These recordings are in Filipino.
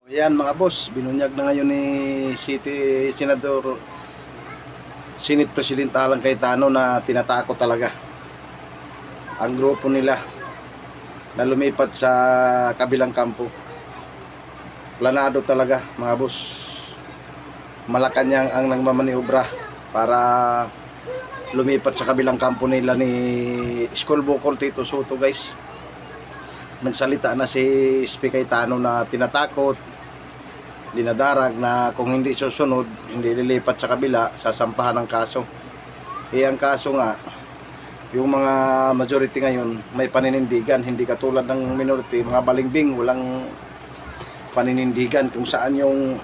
Ayan mga boss, binunyag na ngayon ni City Senador Senate President Alan Cayetano na tinatakot talaga ang grupo nila na lumipat sa kabilang kampo. Planado talaga mga boss. Malacanang ang nagmamaniobra para lumipat sa kabilang kampo nila ni Iskol Bokol Tito Soto guys. Nagsalita na si SP Cayetano na tinatakot, dinadarag na kung hindi susunod, hindi lilipat sa kabila, sasampahan ng kaso. Ang kaso nga, yung mga majority ngayon may paninindigan, hindi katulad ng minority, mga balingbing, walang paninindigan. Kung saan yung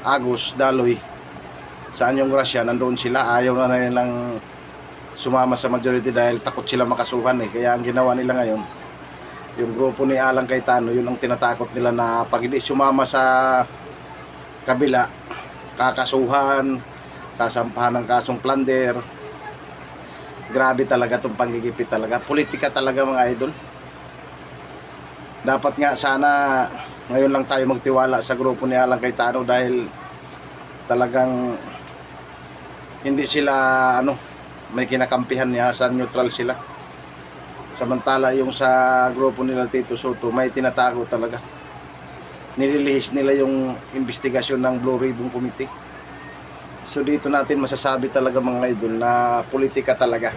Agus, Daloy, saan yung Gracia, nandoon sila, ayaw na nilang sumama sa majority dahil takot sila makasuhan Kaya ang ginawa nila ngayon, yung grupo ni Alan Cayetano, yun ang tinatakot nila na pag hindi sumama sa kabila, kakasuhan, kasampahan ng kasong plunder. Grabe talaga itong panggigipit talaga. Politika talaga mga idol. Dapat nga sana ngayon lang tayo magtiwala sa grupo ni Alan Cayetano dahil talagang hindi sila may kinakampihan niya, sa neutral sila. Samantala yung sa grupo nila Tito Soto may tinatakot talaga. Nililihis nila yung investigasyon ng Blue Ribbon Committee. So dito natin masasabi talaga mga idol na politika talaga.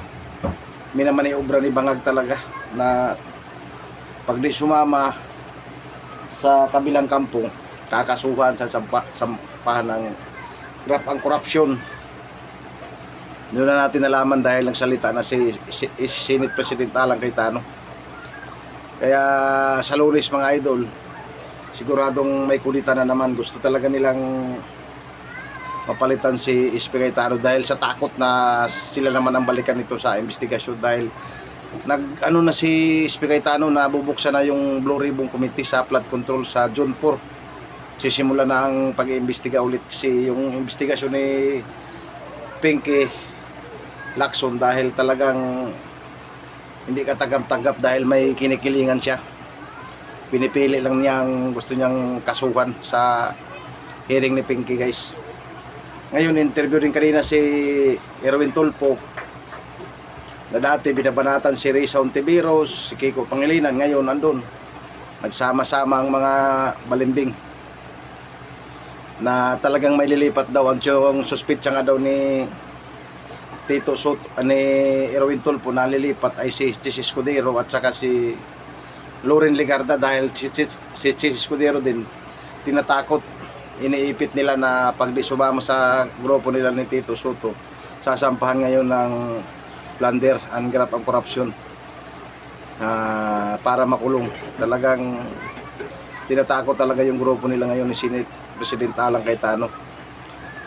Minamaniobra ni Bangag talaga na pag di sumama sa kabilang kampo, kakasuhan sa sampahan ng ang korupsyon. Doon na natin nalaman dahil nagsalita na si Senate President Alan Cayetano. Kaya sa Lunes mga idol, siguradong may kulitan na naman. Gusto talaga nilang mapalitan si SP Cayetano dahil sa takot na sila naman ang balikan nito sa investigasyon. Dahil na si SP Cayetano na bubuksan na yung Blue Ribbon Committee sa flood control sa June 4. Sisimula na ang pag-iimbestiga ulit yung investigasyon ni Pinky Lacson dahil talagang hindi katagap-tagap dahil may kinikilingan siya. Pinipili lang niyang gusto niyang kasuhan sa hearing ni Pinky guys. Ngayon interview din kanina si Erwin Tulfo na dati binabanatan si Risa Ontiveros, si Kiko Pangilinan, ngayon andun nagsama-sama ang mga balimbing na talagang may lilipat daw. Ang suspitsa nga daw ni Tito Soto, ni Erwin Tulfo na lilipat ay si Chis Escudero at saka si Loren Legarda dahil si Chis Escudero din tinatakot, iniipit nila na pag di sumama sa grupo nila ni Tito Soto, sasampahan ngayon ng plunder and graft ang corruption para makulong. Talagang tinatakot talaga yung grupo nila ngayon ni Senate President Alan Cayetano.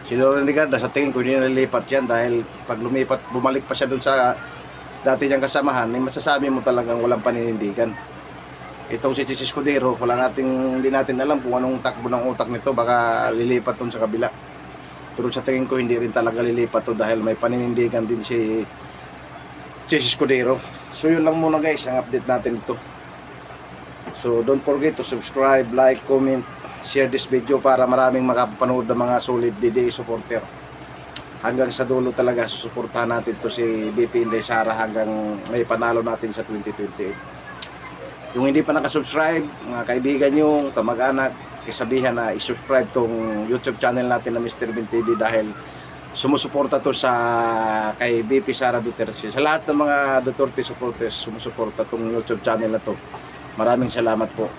Si Loren Legarda sa tingin ko hindi nalilipat yan dahil pag lumipat, bumalik pa siya dun sa dati niyang kasamahan, masasabi mo talagang walang paninindigan. Itong si Chis Escudero, hindi natin alam kung anong takbo ng utak nito, baka lilipat dun sa kabila. Pero sa tingin ko hindi rin talaga lilipat to dahil may paninindigan din si Chis Escudero. So yun lang muna guys, ang update natin ito. So don't forget to subscribe, like, comment, share this video para maraming makapanood ng mga solid DDA supporter. Hanggang sa dulo talaga susuportahan natin to si BP Inday Sara hanggang may panalo natin sa 2028. Yung hindi pa nakasubscribe, mga kaibigan nyo, kamag-anak, kasabihan na isubscribe tong YouTube channel natin na Mr. Bin TV dahil sumusuporta to sa kay BP Sara Duterte. Sa lahat ng mga Duterte supporters, sumusuporta tong YouTube channel na to. Maraming salamat po.